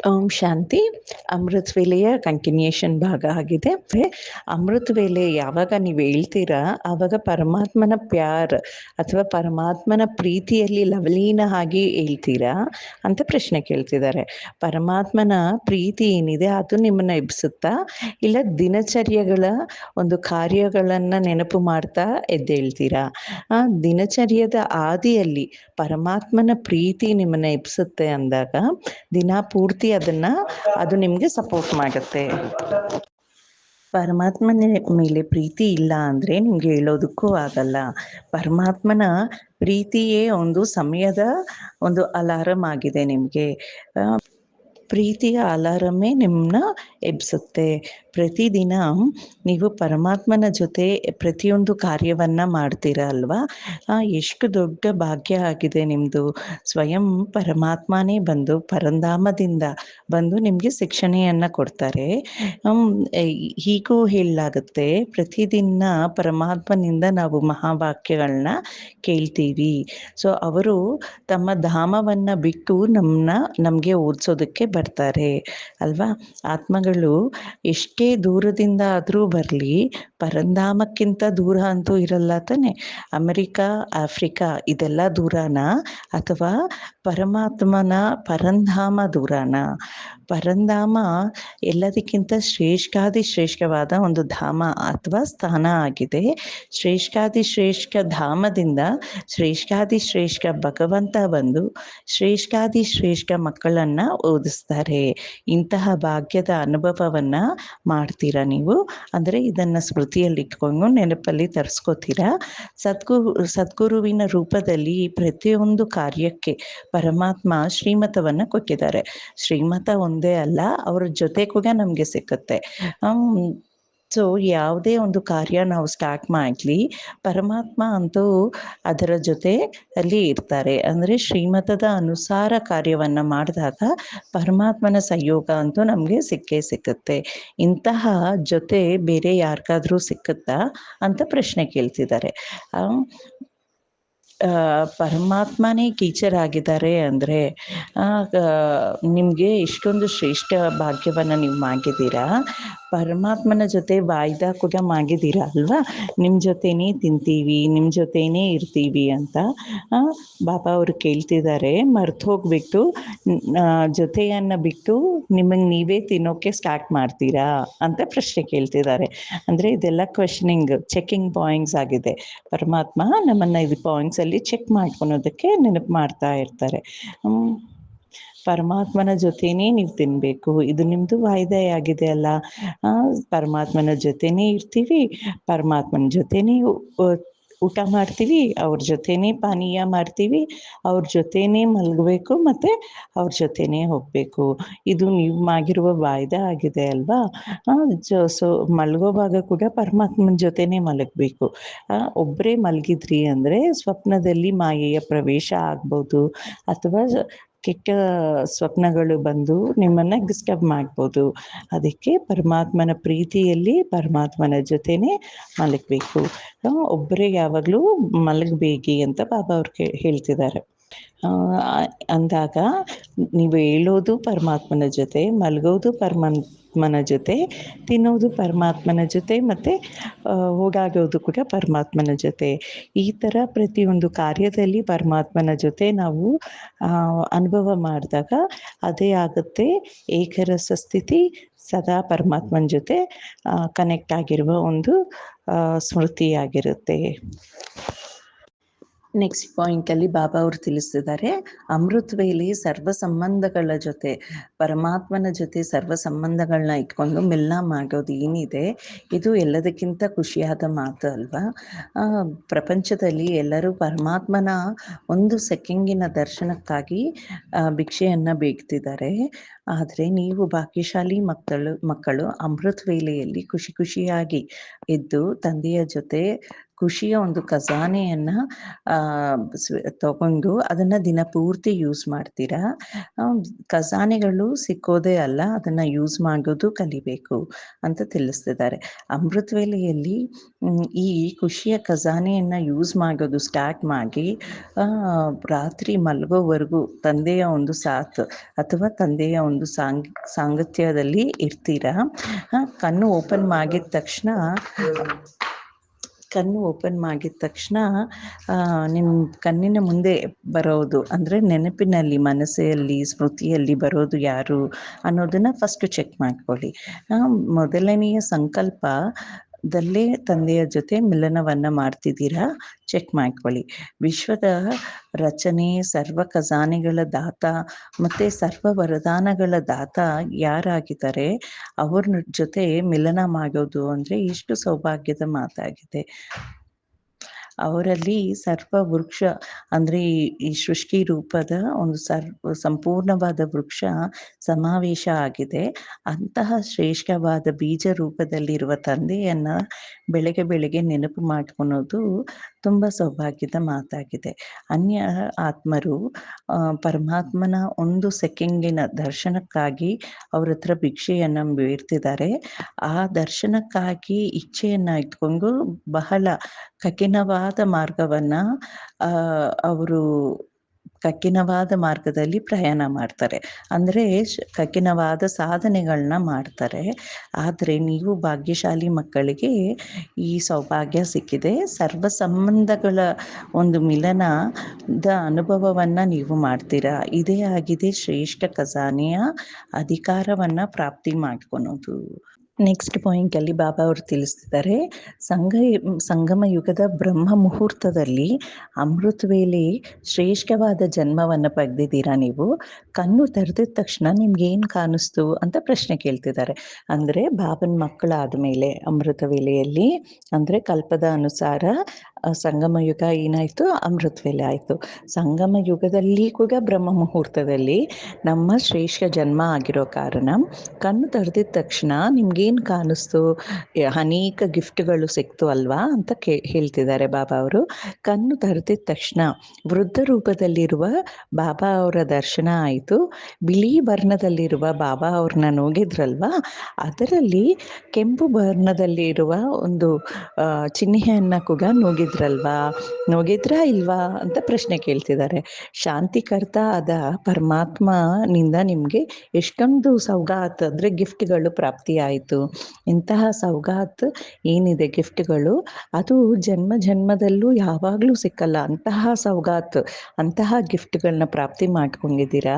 ಓಂ ಶಾಂತಿ. Amrit ವೇಲೆಯ continuation ಭಾಗ ಆಗಿದೆ. ಅಮೃತ್ ವೇಲೆ ಯಾವಾಗ ನೀವು ಹೇಳ್ತೀರಾ ಆವಾಗ ಪರಮಾತ್ಮನ ಪ್ಯಾರ್ ಅಥವಾ ಪರಮಾತ್ಮನ ಪ್ರೀತಿಯಲ್ಲಿ ಲವಲೀನ ಆಗಿ ಹೇಳ್ತೀರಾ ಅಂತ ಪ್ರಶ್ನೆ ಕೇಳ್ತಿದ್ದಾರೆ. ಪರಮಾತ್ಮನ ಪ್ರೀತಿ ಏನಿದೆ ಅದು ನಿಮ್ಮನ್ನ ಎಬ್ಸುತ್ತಾ, ಇಲ್ಲ ದಿನಚರ್ಯಗಳ ಒಂದು ಕಾರ್ಯಗಳನ್ನು ನೆನಪು ಮಾಡ್ತಾ ಎದ್ದೇಳ್ತೀರಾ? ದಿನಚರ್ಯದ ಆದಿಯಲ್ಲಿ ಪರಮಾತ್ಮನ ಪ್ರೀತಿ ನಿಮ್ಮನ್ನ ಎಬ್ಸುತ್ತೆ ಅಂದಾಗ ದಿನ ಪೂರ್ತಿ ಅದು ನಿಮಗೆ ಸಪೋರ್ಟ್ ಮಾಡುತ್ತೆ. ಪರಮಾತ್ಮನ ಮೇಲೆ ಪ್ರೀತಿ ಇಲ್ಲ ಅಂದರೆ ನಿಮ್ಗೆ ಹೇಳೋದಕ್ಕೂ ಆಗಲ್ಲ. ಪರಮಾತ್ಮನ ಪ್ರೀತಿಯೇ ಒಂದು ಸಮಯದ ಒಂದು ಅಲಾರಮ್ ಆಗಿದೆ ನಿಮಗೆ. ಪ್ರೀತಿಯ ಅಲಾರಮೇ ನಿಮ್ಮನ್ನ ಎಬ್ಸುತ್ತೆ. ಪ್ರತಿದಿನ ನೀವು ಪರಮಾತ್ಮನ ಜೊತೆ ಪ್ರತಿಯೊಂದು ಕಾರ್ಯವನ್ನು ಮಾಡ್ತೀರ ಅಲ್ವಾ? ಎಷ್ಟು ದೊಡ್ಡ ಭಾಗ್ಯ ಆಗಿದೆ ನಿಮ್ಮದು. ಸ್ವಯಂ ಪರಮಾತ್ಮನೇ ಬಂದು ಪರಂಧಾಮದಿಂದ ಬಂದು ನಿಮಗೆ ಶಿಕ್ಷಣೆಯನ್ನು ಕೊಡ್ತಾರೆ. ಹೀಗೂ ಹೇಳಲಾಗುತ್ತೆ, ಪ್ರತಿದಿನ ಪರಮಾತ್ಮನಿಂದ ನಾವು ಮಹಾವಾಕ್ಯಗಳನ್ನ ಕೇಳ್ತೀವಿ. ಸೊ ಅವರು ತಮ್ಮ ಧಾಮವನ್ನು ಬಿಟ್ಟು ನಮಗೆ ಓದಿಸೋದಕ್ಕೆ ಬರ್ತಾರೆ ಅಲ್ವಾ? ಆತ್ಮಗಳು ಎಷ್ಟೇ ದೂರದಿಂದ ಆದರೂ ಬರಲಿ, ಪರಂಧಾಮಕ್ಕಿಂತ ದೂರ ಅಂತೂ ಇರಲ್ಲ ತಾನೆ. ಅಮೆರಿಕಾ, ಆಫ್ರಿಕಾ ಇದೆಲ್ಲ ದೂರನ ಅಥವಾ ಪರಮಾತ್ಮನ ಪರಂಧಾಮ ದೂರನ? ಪರಂಧಾಮ ಎಲ್ಲದಕ್ಕಿಂತ ಶ್ರೇಷ್ಠವಾದ ಒಂದು ಧಾಮ ಅಥವಾ ಸ್ಥಾನ ಆಗಿದೆ. ಶ್ರೇಷ್ಠ ಧಾಮದಿಂದ ಶ್ರೇಷ್ಠ ಭಗವಂತ ಬಂದು ಶ್ರೇಷ್ಠ ಮಕ್ಕಳನ್ನು ಓದಿಸ್ತಾರೆ. ಇಂತಹ ಭಾಗ್ಯದ ಅನುಭವವನ್ನು ಮಾಡ್ತೀರಾ ನೀವು? ಅಂದರೆ ಇದನ್ನು ಸ್ಮೃತಿಯಲ್ಲಿ ಇಟ್ಕೊಂಡು ನೆನಪಲ್ಲಿ ತರಿಸ್ಕೋತೀರಾ? ಸದ್ಗುರುವಿನ ರೂಪದಲ್ಲಿ ಪ್ರತಿಯೊಂದು ಕಾರ್ಯಕ್ಕೆ ಪರಮಾತ್ಮ ಶ್ರೀಮತವನ್ನು ಕೊಟ್ಟಿದ್ದಾರೆ. ಶ್ರೀಮತ ಒಂದೇ ಅಲ್ಲ, ಅವ್ರ ಜೊತೆ ಕೂಡ ನಮಗೆ ಸಿಕ್ಕುತ್ತೆ. ಸೊ ಯಾವುದೇ ಒಂದು ಕಾರ್ಯ ನಾವು ಸ್ಟಾರ್ಟ್ ಮಾಡಲಿ, ಪರಮಾತ್ಮ ಅಂತೂ ಅದರ ಜೊತೆ ಅಲ್ಲಿ ಇರ್ತಾರೆ. ಅಂದರೆ ಶ್ರೀಮತದ ಅನುಸಾರ ಕಾರ್ಯವನ್ನು ಮಾಡಿದಾಗ ಪರಮಾತ್ಮನ ಸಹಯೋಗ ಅಂತೂ ನಮಗೆ ಸಿಕ್ಕುತ್ತೆ. ಇಂತಹ ಜೊತೆ ಬೇರೆ ಯಾರಿಗಾದ್ರೂ ಸಿಕ್ಕುತ್ತಾ ಅಂತ ಪ್ರಶ್ನೆ ಕೇಳ್ತಿದ್ದಾರೆ. ಪರಮಾತ್ಮನೇ ಟೀಚರ್ ಆಗಿದ್ದಾರೆ ಅಂದರೆ ನಿಮಗೆ ಇಷ್ಟೊಂದು ಶ್ರೇಷ್ಠ ಭಾಗ್ಯವನ್ನು ನೀವು ಮಾಡಿದ್ದೀರಾ. ಪರಮಾತ್ಮನ ಜೊತೆ ವಾಯ್ದ ಕೂಡ ಮಾಡಿದ್ದೀರಾ ಅಲ್ವಾ? ನಿಮ್ಮ ಜೊತೆನೇ ತಿಂತೀವಿ, ನಿಮ್ಮ ಜೊತೆನೇ ಇರ್ತೀವಿ ಅಂತ ಬಾಬಾ ಅವರು ಕೇಳ್ತಿದ್ದಾರೆ. ಮರ್ತು ಹೋಗ್ಬಿಟ್ಟು ಜೊತೆಯನ್ನು ಬಿಟ್ಟು ನಿಮಗೆ ನೀವೇ ತಿನ್ನೋಕ್ಕೆ ಸ್ಟಾರ್ಟ್ ಮಾಡ್ತೀರಾ ಅಂತ ಪ್ರಶ್ನೆ ಕೇಳ್ತಿದ್ದಾರೆ. ಅಂದರೆ ಇದೆಲ್ಲ ಕ್ವೆಶ್ಚನಿಂಗ್, ಚೆಕಿಂಗ್ ಪಾಯಿಂಟ್ಸ್ ಆಗಿದೆ. ಪರಮಾತ್ಮ ನಮ್ಮನ್ನು ಇದು ಪಾಯಿಂಟ್ಸಲ್ಲಿ ಚೆಕ್ ಮಾಡ್ಕೊಳೋದಕ್ಕೆ ನೆನಪು ಮಾಡ್ತಾ ಇರ್ತಾರೆ. ಪರಮಾತ್ಮನ ಜೊತೆನೇ ನೀವು ತಿನ್ನಬೇಕು, ಇದು ನಿಮ್ಮದು ವಾಯ್ದೆ ಆಗಿದೆ ಅಲ್ಲ. ಪರಮಾತ್ಮನ ಜೊತೆನೇ ಇರ್ತೀವಿ, ಪರಮಾತ್ಮನ ಜೊತೆನೇ ಊಟ ಮಾಡ್ತೀವಿ, ಅವ್ರ ಜೊತೆನೇ ಪಾನೀಯ ಮಾಡ್ತೀವಿ, ಅವ್ರ ಜೊತೆನೇ ಮಲಗಬೇಕು ಮತ್ತು ಅವ್ರ ಜೊತೆನೇ ಹೋಗಬೇಕು. ಇದು ನೀವು ಆಗಿರುವ ವಾಯ್ದೆ ಆಗಿದೆ ಅಲ್ವಾ? ಸೊ ಮಲಗೋವಾಗ ಕೂಡ ಪರಮಾತ್ಮನ ಜೊತೆನೇ ಮಲಗಬೇಕು. ಒಬ್ಬರೇ ಮಲಗಿದ್ರಿ ಅಂದರೆ ಸ್ವಪ್ನದಲ್ಲಿ ಮಾಯೆಯ ಪ್ರವೇಶ ಆಗ್ಬೋದು, ಅಥವಾ ಕೆಟ್ಟ ಸ್ವಪ್ನಗಳು ಬಂದು ನಿಮ್ಮನ್ನು ಡಿಸ್ಟರ್ಬ್ ಮಾಡ್ಬೋದು. ಅದಕ್ಕೆ ಪರಮಾತ್ಮನ ಪ್ರೀತಿಯಲ್ಲಿ ಪರಮಾತ್ಮನ ಜೊತೆನೇ ಮಲಗಬೇಕು. ಒಬ್ಬರೇ ಯಾವಾಗಲೂ ಮಲಗಬೇಡಿ ಅಂತ ಬಾಬಾ ಅವ್ರು ಹೇಳ್ತಿದ್ದಾರೆ. ಅಂದಾಗ ನೀವು ಹೇಳೋದು ಪರಮಾತ್ಮನ ಜೊತೆ, ಮಲಗೋದು ಪರಮಾತ್ಮನ ಜೊತೆ, ತಿನ್ನೋದು ಪರಮಾತ್ಮನ ಜೊತೆ, ಮತ್ತು ಓಡಾಡೋದು ಕೂಡ ಪರಮಾತ್ಮನ ಜೊತೆ. ಈ ಥರ ಪ್ರತಿಯೊಂದು ಕಾರ್ಯದಲ್ಲಿ ಪರಮಾತ್ಮನ ಜೊತೆ ನಾವು ಅನುಭವ ಮಾಡಿದಾಗ ಅದೇ ಆಗುತ್ತೆ ಏಕರಸ ಸ್ಥಿತಿ. ಸದಾ ಪರಮಾತ್ಮನ ಜೊತೆ ಕನೆಕ್ಟ್ ಆಗಿರುವ ಒಂದು ಸ್ಮೃತಿಯಾಗಿರುತ್ತೆ. ನೆಕ್ಸ್ಟ್ ಪಾಯಿಂಟಲ್ಲಿ ಬಾಬಾ ಅವರು ತಿಳಿಸಿದ್ದಾರೆ, ಅಮೃತ್ ವೇಲೆ ಸರ್ವ ಸಂಬಂಧಗಳ ಜೊತೆ, ಪರಮಾತ್ಮನ ಜೊತೆ ಸರ್ವ ಸಂಬಂಧಗಳನ್ನ ಇಟ್ಕೊಂಡು ಮಿಲನ ಮಾಡೋದು ಏನಿದೆ, ಇದು ಎಲ್ಲದಕ್ಕಿಂತ ಖುಷಿಯಾದ ಮಾತು ಅಲ್ವಾ? ಪ್ರಪಂಚದಲ್ಲಿ ಎಲ್ಲರೂ ಪರಮಾತ್ಮನ ಒಂದು ಸೆಕೆಂಡಿನ ದರ್ಶನಕ್ಕಾಗಿ ಭಿಕ್ಷೆಯನ್ನು ಬೇಡ್ತಿದ್ದಾರೆ. ಆದರೆ ನೀವು ಭಾಗ್ಯಶಾಲಿ ಮಕ್ಕಳು ಅಮೃತ್ ವೇಲೆಯಲ್ಲಿ ಖುಷಿಯಾಗಿ ಎದ್ದು ತಂದೆಯ ಜೊತೆ ಖುಷಿಯ ಒಂದು ಖಜಾನೆಯನ್ನು ತಗೊಂಡು ಅದನ್ನು ದಿನಪೂರ್ತಿ ಯೂಸ್ ಮಾಡ್ತೀರಾ. ಖಜಾನೆಗಳು ಸಿಕ್ಕೋದೇ ಅಲ್ಲ, ಅದನ್ನು ಯೂಸ್ ಮಾಡೋದು ಕಲಿಬೇಕು ಅಂತ ತಿಳಿಸ್ತಿದ್ದಾರೆ. ಅಮೃತ ವೇಳೆಯಲ್ಲಿ ಈ ಖುಷಿಯ ಖಜಾನೆಯನ್ನು ಯೂಸ್ ಮಾಡೋದು ಸ್ಟಾರ್ಟ್ ಮಾಡಿ ರಾತ್ರಿ ಮಲಗೋವರೆಗೂ ತಂದೆಯ ಒಂದು ಸಾಥ್ ಅಥವಾ ತಂದೆಯ ಒಂದು ಸಾಂಗತ್ಯದಲ್ಲಿ ಇರ್ತೀರಾ. ಕಣ್ಣು ಓಪನ್ ಮಾಡಿದ ತಕ್ಷಣ ನಿಮ್ಮ ಕಣ್ಣಿನ ಮುಂದೆ ಬರೋದು ಅಂದರೆ ನೆನಪಿನಲ್ಲಿ, ಮನಸ್ಸಲ್ಲಿ, ಸ್ಮೃತಿಯಲ್ಲಿ ಬರೋದು ಯಾರು ಅನ್ನೋದನ್ನು ಫಸ್ಟ್ ಚೆಕ್ ಮಾಡ್ಕೊಳ್ಳಿ. ಮೊದಲನೆಯ ಸಂಕಲ್ಪದಲ್ಲೇ ತಂದೆಯ ಜೊತೆ ಮಿಲನವನ್ನು ಮಾಡ್ತಿದ್ದೀರಾ, ಚೆಕ್ ಮಾಡ್ಕೊಳ್ಳಿ. ವಿಶ್ವದ ರಚನೆ, ಸರ್ವ ಖಜಾನೆಗಳ ದಾತ ಮತ್ತು ಸರ್ವ ವರದಾನಗಳ ದಾತ ಯಾರಾಗಿದ್ದಾರೆ ಅವ್ರ ಜೊತೆ ಮಿಲನ ಮಾಡೋದು ಅಂದರೆ ಎಷ್ಟು ಸೌಭಾಗ್ಯದ ಮಾತಾಗಿದೆ. ಅವರಲ್ಲಿ ಸರ್ವ ವೃಕ್ಷ ಅಂದರೆ ಈ ಸೃಷ್ಟಿ ರೂಪದ ಒಂದು ಸಂಪೂರ್ಣವಾದ ವೃಕ್ಷ ಸಮಾವೇಶ ಆಗಿದೆ. ಅಂತಹ ಶ್ರೇಷ್ಠವಾದ ಬೀಜ ರೂಪದಲ್ಲಿರುವ ತಂದೆಯನ್ನು ಬೆಳಗ್ಗೆ ನೆನಪು ಮಾಡ್ಕೊಳೋದು ತುಂಬ ಸೌಭಾಗ್ಯದ ಮಾತಾಗಿದೆ. ಅನ್ಯ ಆತ್ಮರು ಪರಮಾತ್ಮನ ಒಂದು ಸೆಕೆಂಡಿನ ದರ್ಶನಕ್ಕಾಗಿ ಅವ್ರ ಹತ್ರ ಭಿಕ್ಷೆಯನ್ನು ಬೇಡ್ತಿದ್ದಾರೆ. ಆ ದರ್ಶನಕ್ಕಾಗಿ ಇಚ್ಛೆಯನ್ನು ಇಟ್ಕೊಂಡು ಬಹಳ ಕಠಿಣವಾದ ಮಾರ್ಗವನ್ನು ಕಠಿಣವಾದ ಮಾರ್ಗದಲ್ಲಿ ಪ್ರಯಾಣ ಮಾಡ್ತಾರೆ, ಅಂದರೆ ಕಠಿಣವಾದ ಸಾಧನೆಗಳನ್ನ ಮಾಡ್ತಾರೆ. ಆದರೆ ನೀವು ಭಾಗ್ಯಶಾಲಿ ಮಕ್ಕಳಿಗೆ ಈ ಸೌಭಾಗ್ಯ ಸಿಕ್ಕಿದೆ. ಸರ್ವ ಸಂಬಂಧಗಳ ಒಂದು ಮಿಲನದ ಅನುಭವವನ್ನು ನೀವು ಮಾಡ್ತೀರಾ. ಇದೇ ಆಗಿದೆ ಶ್ರೇಷ್ಠ ಖಜಾನೆಯ ಅಧಿಕಾರವನ್ನು ಪ್ರಾಪ್ತಿ ಮಾಡ್ಕೊಳೋದು. ನೆಕ್ಸ್ಟ್ ಪಾಯಿಂಟಲ್ಲಿ ಬಾಬಾ ಅವರು ತಿಳಿಸ್ತಿದ್ದಾರೆ, ಸಂಗಮ ಯುಗದ ಬ್ರಹ್ಮ ಮುಹೂರ್ತದಲ್ಲಿ ಅಮೃತ ವೇಳೆ ಶ್ರೇಷ್ಠವಾದ ಜನ್ಮವನ್ನು ಪಡೆದಿದ್ದೀರಾ. ನೀವು ಕಣ್ಣು ತೆರೆದಿದ ತಕ್ಷಣ ನಿಮ್ಗೇನು ಕಾಣಿಸ್ತು ಅಂತ ಪ್ರಶ್ನೆ ಕೇಳ್ತಿದ್ದಾರೆ. ಅಂದರೆ ಬಾಬನ ಮಕ್ಕಳಾದ ಮೇಲೆ ಅಮೃತ ವೇಳೆಯಲ್ಲಿ, ಅಂದರೆ ಕಲ್ಪದ ಅನುಸಾರ ಸಂಗಮ ಯುಗ ಏನಾಯಿತು, ಅಮೃತ ವೇಳೆ ಆಯಿತು. ಸಂಗಮ ಯುಗದಲ್ಲಿ ಕೂಡ ಬ್ರಹ್ಮ ಮುಹೂರ್ತದಲ್ಲಿ ನಮ್ಮ ಶ್ರೇಷ್ಠ ಜನ್ಮ ಆಗಿರೋ ಕಾರಣ ಕಣ್ಣು ತೆರೆದಿದ ತಕ್ಷಣ ನಿಮ್ಗೇನು ಕಾಣಿಸ್ತು, ಅನೇಕ ಗಿಫ್ಟ್ಗಳು ಸಿಕ್ತು ಅಲ್ವಾ ಅಂತ ಹೇಳ್ತಿದ್ದಾರೆ ಬಾಬಾ ಅವರು. ಕಣ್ಣು ತೆರೆದಿದ ತಕ್ಷಣ ವೃದ್ಧ ರೂಪದಲ್ಲಿರುವ ಬಾಬಾ ಅವರ ದರ್ಶನ ಆಯಿತು. ಬಿಳಿ ವರ್ಣದಲ್ಲಿರುವ ಬಾಬಾ ಅವ್ರನ್ನ ನೋಡಿದ್ರಲ್ವಾ, ಅದರಲ್ಲಿ ಕೆಂಪು ವರ್ಣದಲ್ಲಿರುವ ಒಂದು ಚಿಹ್ನೆಯನ್ನು ಕೂಡ ನೋಡಿದ್ರಾ ಇಲ್ವಾ ಅಂತ ಪ್ರಶ್ನೆ ಕೇಳ್ತಿದ್ದಾರೆ. ಶಾಂತಿಕರ್ತ ಆದ ಪರಮಾತ್ಮನಿಂದ ನಿಮಗೆ ಎಷ್ಟೊಂದು ಸೌಗಾತ್ ಅಂದರೆ ಗಿಫ್ಟ್ಗಳು ಪ್ರಾಪ್ತಿಯಾಯಿತು. ಇಂತಹ ಸೌಗಾತ್ ಏನಿದೆ ಗಿಫ್ಟ್ಗಳು, ಅದು ಜನ್ಮದಲ್ಲೂ ಯಾವಾಗಲೂ ಸಿಕ್ಕಲ್ಲ. ಅಂತಹ ಸೌಗಾತ್, ಅಂತಹ ಗಿಫ್ಟ್ಗಳನ್ನ ಪ್ರಾಪ್ತಿ ಮಾಡ್ಕೊಂಡಿದ್ದೀರಾ.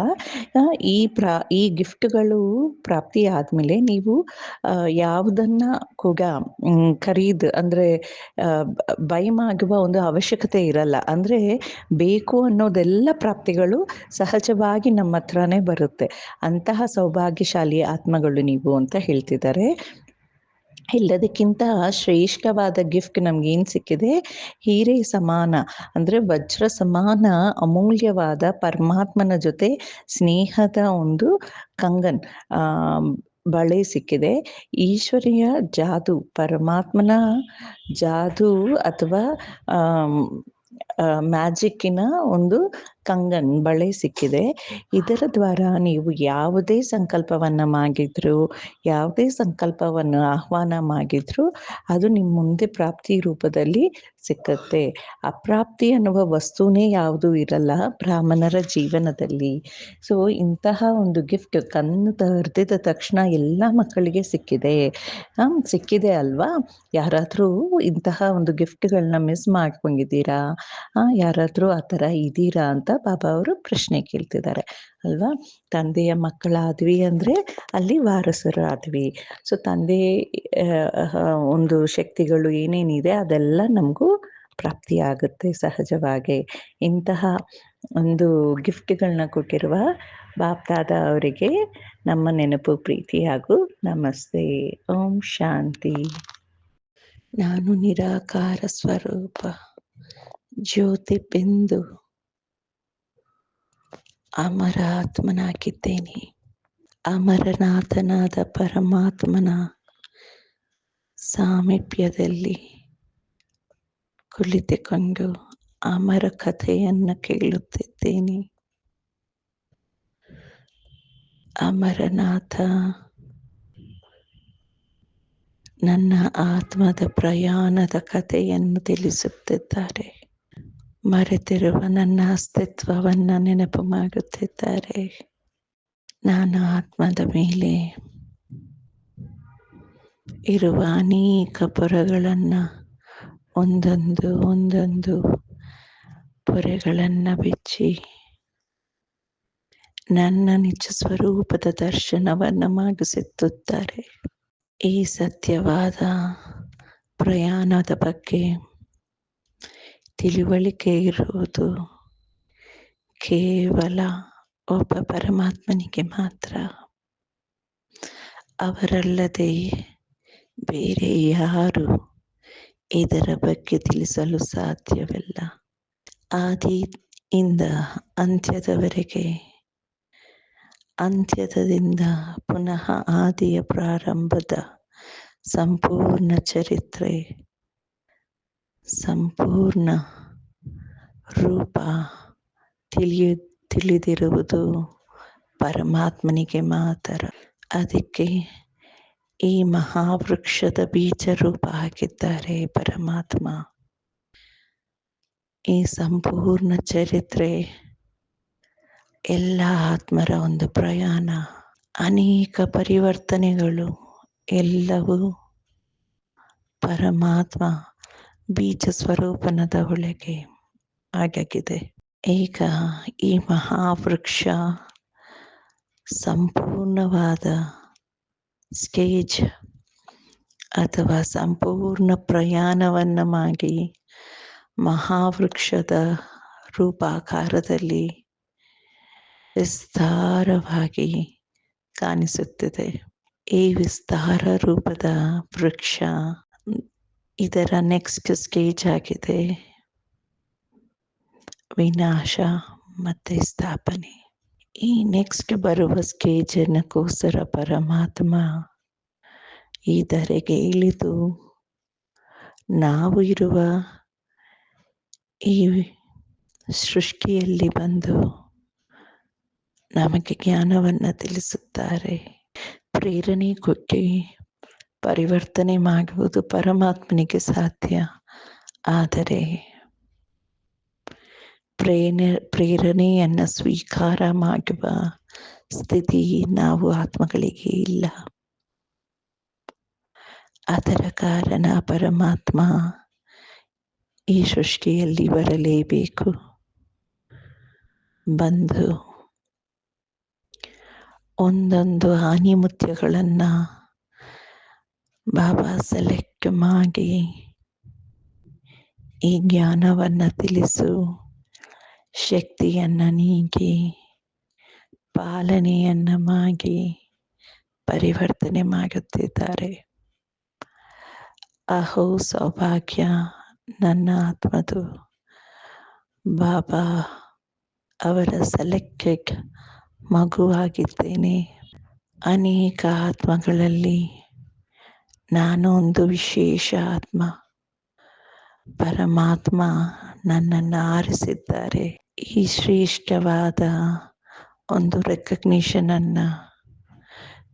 ಈ ಗಿಫ್ಟ್ಗಳು ಪ್ರಾಪ್ತಿ ಆದಮೇಲೆ ನೀವು ಯಾವುದನ್ನು ಕೂಡ ಅಂದರೆ ಬೈ ಮಾಡುವ ಒಂದು ಅವಶ್ಯಕತೆ ಇರಲ್ಲ. ಅಂದರೆ ಬೇಕು ಅನ್ನೋದೆಲ್ಲ ಪ್ರಾಪ್ತಿಗಳು ಸಹಜವಾಗಿ ನಮ್ಮ ಹತ್ರನೇ ಬರುತ್ತೆ. ಅಂತಹ ಸೌಭಾಗ್ಯಶಾಲಿ ಆತ್ಮಗಳು ನೀವು ಅಂತ ಹೇಳ್ತಿದ್ದಾರೆ. ಎಲ್ಲದಕ್ಕಿಂತ ಶ್ರೇಷ್ಠವಾದ ಗಿಫ್ಟ್ ನಮಗೇನು ಸಿಕ್ಕಿದೆ, ಹೀರೆ ಸಮಾನ ಅಂದರೆ ವಜ್ರ ಸಮಾನ ಅಮೂಲ್ಯವಾದ ಪರಮಾತ್ಮನ ಜೊತೆ ಸ್ನೇಹದ ಒಂದು ಕಂಗನ್ ಬಳೆ ಸಿಕ್ಕಿದೆ. ಈಶ್ವರಿಯ ಜಾದು, ಪರಮಾತ್ಮನ ಜಾದು ಅಥವಾ ಮ್ಯಾಜಿಕ್ಕಿನ ಒಂದು ಕಂಗನ್ ಬಳೆ ಸಿಕ್ಕಿದೆ. ಇದರ ದ್ವಾರ ನೀವು ಯಾವುದೇ ಸಂಕಲ್ಪವನ್ನು ಮಾಡಿದ್ರು, ಯಾವುದೇ ಸಂಕಲ್ಪವನ್ನು ಆಹ್ವಾನ ಮಾಡಿದ್ರು ಅದು ನಿಮ್ಮ ಮುಂದೆ ಪ್ರಾಪ್ತಿ ರೂಪದಲ್ಲಿ ಸಿಕ್ಕತ್ತೆ. ಅಪ್ರಾಪ್ತಿ ಅನ್ನುವ ವಸ್ತುನೇ ಯಾವುದೂ ಇರಲ್ಲ ಬ್ರಾಹ್ಮಣರ ಜೀವನದಲ್ಲಿ. ಸೊ ಇಂತಹ ಒಂದು ಗಿಫ್ಟ್ ಕಣ್ಣು ತೆರೆದಿದ ತಕ್ಷಣ ಎಲ್ಲ ಮಕ್ಕಳಿಗೆ ಸಿಕ್ಕಿದೆ ಅಲ್ವಾ. ಯಾರಾದರೂ ಇಂತಹ ಒಂದು ಗಿಫ್ಟ್ಗಳನ್ನ ಮಿಸ್ ಮಾಡ್ಕೊಂಡಿದ್ದೀರಾ, ಯಾರಾದರೂ ಆ ಥರ ಇದ್ದೀರಾ ಅಂತ ಬಾಬಾ ಅವರು ಪ್ರಶ್ನೆ ಕೇಳ್ತಿದ್ದಾರೆ ಅಲ್ವಾ. ತಂದೆಯ ಮಕ್ಕಳಾದ್ವಿ ಅಂದರೆ ಅಲ್ಲಿ ವಾರಸರಾದ್ವಿ. ಸೊ ತಂದೆ ಒಂದು ಶಕ್ತಿಗಳು ಏನೇನಿದೆ ಅದೆಲ್ಲ ನಮಗೂ ಪ್ರಾಪ್ತಿಯಾಗುತ್ತೆ ಸಹಜವಾಗಿ. ಇಂತಹ ಒಂದು ಗಿಫ್ಟ್ಗಳನ್ನ ಕೊಟ್ಟಿರುವ ಬಾಪ್ದಾದ ಅವರಿಗೆ ನಮ್ಮ ನೆನಪು, ಪ್ರೀತಿ ಹಾಗೂ ನಮಸ್ತೆ. ಓಂ ಶಾಂತಿ. ನಾನು ನಿರಾಕಾರ ಸ್ವರೂಪ ಜ್ಯೋತಿ ಬಿಂದು ಅಮರ ಆತ್ಮನಾಗಿದ್ದೇನೆ. ಅಮರನಾಥನಾದ ಪರಮಾತ್ಮನ ಸಾಮೀಪ್ಯದಲ್ಲಿ ಕುಳಿತುಕೊಂಡು ಅಮರ ಕಥೆಯನ್ನು ಕೇಳುತ್ತಿದ್ದೇನೆ. ಅಮರನಾಥ ನನ್ನ ಆತ್ಮದ ಪ್ರಯಾಣದ ಕಥೆಯನ್ನು ತಿಳಿಸುತ್ತಿದ್ದಾರೆ. ಮರೆತಿರುವ ನನ್ನ ಅಸ್ತಿತ್ವವನ್ನು ನೆನಪು ಮಾಡುತ್ತಿದ್ದಾರೆ. ನಾನು ಆತ್ಮದ ಮೇಲೆ ಇರುವ ಅನೇಕ ಪೊರೆಗಳನ್ನು ಒಂದೊಂದು ಪೊರೆಗಳನ್ನು ಬಿಚ್ಚಿ ನನ್ನ ನಿಜ ಸ್ವರೂಪದ ದರ್ಶನವನ್ನು ಮಾಡಿಸುತ್ತಿದ್ದಾರೆ. ಈ ಸತ್ಯವಾದ ಪ್ರಯಾಣದ ಬಗ್ಗೆ ತಿಳುವಳಿಕೆ ಇರುವುದು ಕೇವಲ ಒಬ್ಬ ಪರಮಾತ್ಮನಿಗೆ ಮಾತ್ರ. ಅವರಲ್ಲದೆ ಬೇರೆ ಯಾರು ಇದರ ಬಗ್ಗೆ ತಿಳಿಸಲು ಸಾಧ್ಯವಿಲ್ಲ. ಆದಿಯಿಂದ ಅಂತ್ಯದವರೆಗೆ, ಅಂತ್ಯದಿಂದ ಪುನಃ ಆದಿಯ ಪ್ರಾರಂಭದ ಸಂಪೂರ್ಣ ಚರಿತ್ರೆ, ಸಂಪೂರ್ಣ ರೂಪ ತಿಳಿದಿರುವುದು ಪರಮಾತ್ಮನಿಗೆ ಮಾತ್ರ. ಅದಕ್ಕೆ ಈ ಮಹಾವೃಕ್ಷದ ಬೀಜ ರೂಪ ಹಾಕಿದ್ದಾರೆ ಪರಮಾತ್ಮ. ಈ ಸಂಪೂರ್ಣ ಚರಿತ್ರೆ ಎಲ್ಲ ಆತ್ಮರ ಒಂದು ಪ್ರಯಾಣ, ಅನೇಕ ಪರಿವರ್ತನೆಗಳು ಎಲ್ಲವೂ ಪರಮಾತ್ಮ ಬೀಜ ಸ್ವರೂಪನದ ಒಳಗೆ ಆಗಿದೆ. ಈಗ ಈ ಮಹಾವೃಕ್ಷ ಸಂಪೂರ್ಣವಾದ ಸ್ಟೇಜ್ ಅಥವಾ ಸಂಪೂರ್ಣ ಪ್ರಯಾಣವನ್ನು ಮಾಡಿ ಮಹಾವೃಕ್ಷದ ರೂಪಾಕಾರದಲ್ಲಿ ವಿಸ್ತಾರವಾಗಿ ಕಾಣಿಸುತ್ತಿದೆ. ಈ ವಿಸ್ತಾರ ರೂಪದ ವೃಕ್ಷ ಇದರ ನೆಕ್ಸ್ಟ್ ಸ್ಟೇಜ್ ಆಗಿದೆ ವಿನಾಶ ಮತ್ತೆ ಸ್ಥಾಪನೆ. ಈ ನೆಕ್ಸ್ಟ್ ಬರುವ ಸ್ಟೇಜನ್ನಕ್ಕೋಸ್ಕರ ಪರಮಾತ್ಮ ಈ ಧರೆಗೆ ಇಳಿದು ನಾವು ಇರುವ ಈ ಸೃಷ್ಟಿಯಲ್ಲಿ ಬಂದು ನಮಗೆ ಜ್ಞಾನವನ್ನು ತಿಳಿಸುತ್ತಾರೆ. ಪ್ರೇರಣೆ ಕೊಟ್ಟು ಪರಿವರ್ತನೆ ಮಾಡುವುದು ಪರಮಾತ್ಮನಿಗೆ ಸಾಧ್ಯ. ಆದರೆ ಪ್ರೇರಣೆಯನ್ನು ಸ್ವೀಕಾರ ಮಾಡುವ ಸ್ಥಿತಿ ನಾವು ಆತ್ಮಗಳಿಗೆ ಇಲ್ಲ. ಅದರ ಕಾರಣ ಪರಮಾತ್ಮ ಈ ಸೃಷ್ಟಿಯಲ್ಲಿ ಬರಲೇಬೇಕು. ಬಂದು ಒಂದೊಂದು ಆನಿಮುತ್ಯಗಳನ್ನು ಬಾಬಾ ಸೆಲೆಕ್ಟ್ ಮಾಡಿ ಈ ಜ್ಞಾನವನ್ನು ತಿಳಿಸು, ಶಕ್ತಿಯನ್ನು ನೀಗಿ, ಪಾಲನೆಯನ್ನು ಮಾಡಿ ಪರಿವರ್ತನೆ ಮಾಡುತ್ತಿದ್ದಾರೆ. ಅಹೋ ಸೌಭಾಗ್ಯ ನನ್ನ ಆತ್ಮದು. ಬಾಬಾ ಅವರ ಸೆಲೆಕ್ಟೆಡ್ ಮಗುವಾಗಿದ್ದೇನೆ. ಅನೇಕ ಆತ್ಮಗಳಲ್ಲಿ ನಾನು ಒಂದು ವಿಶೇಷ ಆತ್ಮ. ಪರಮಾತ್ಮ ನನ್ನನ್ನು ಆರಿಸಿದ್ದಾರೆ. ಈ ಶ್ರೇಷ್ಠವಾದ ಒಂದು ರೆಕಗ್ನಿಷನನ್ನು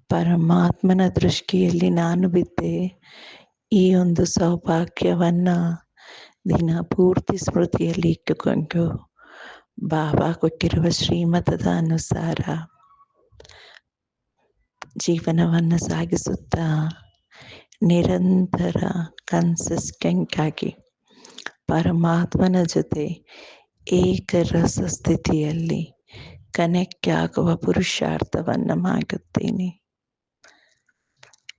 ಪರಮಾತ್ಮನ ದೃಷ್ಟಿಯಲ್ಲಿ ನಾನು ಬಿದ್ದೆ. ಈ ಒಂದು ಸೌಭಾಗ್ಯವನ್ನು ದಿನ ಪೂರ್ತಿ ಸ್ಮೃತಿಯಲ್ಲಿ ಇಟ್ಟುಕೊಂಡು ಬಾಬಾ ಕೊಟ್ಟಿರುವ ಶ್ರೀಮತದ ಅನುಸಾರ ಜೀವನವನ್ನು ಸಾಗಿಸುತ್ತಾ ನಿರಂತರ ಕನ್ಸಿಸ್ಟೆಂಟ್ ಆಗಿ ಪರಮಾತ್ಮನ ಜೊತೆ ಏಕರಸ ಸ್ಥಿತಿಯಲ್ಲಿ ಕನೆಕ್ಟ್ ಆಗುವ ಪುರುಷಾರ್ಥವನ್ನು ಮಾಡುತ್ತೇನೆ.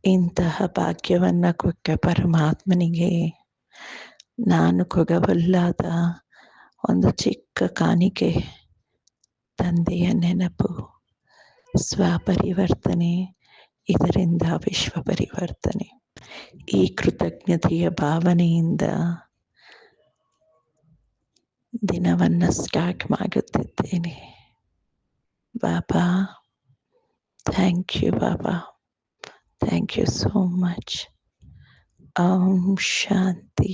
ಇಂತಹ ಭಾಗ್ಯವನ್ನು ಕೊಟ್ಟ ಪರಮಾತ್ಮನಿಗೆ ನಾನು ಕೊಡಬಲ್ಲಾದ ಒಂದು ಚಿಕ್ಕ ಕಾಣಿಕೆ ತಂದೆಯ ನೆನಪು. ಸ್ವಪರಿವರ್ತನೆ, ಇದರಿಂದ ವಿಶ್ವ ಪರಿವರ್ತನೆ. ಈ ಕೃತಜ್ಞತೆಯ ಭಾವನೆಯಿಂದ ದಿನವನ್ನು ಸ್ಟಾರ್ಟ್ ಮಾಡುತ್ತಿದ್ದೇನೆ. Baba, thank you Baba, thank you so much. ಓಂ ಶಾಂತಿ.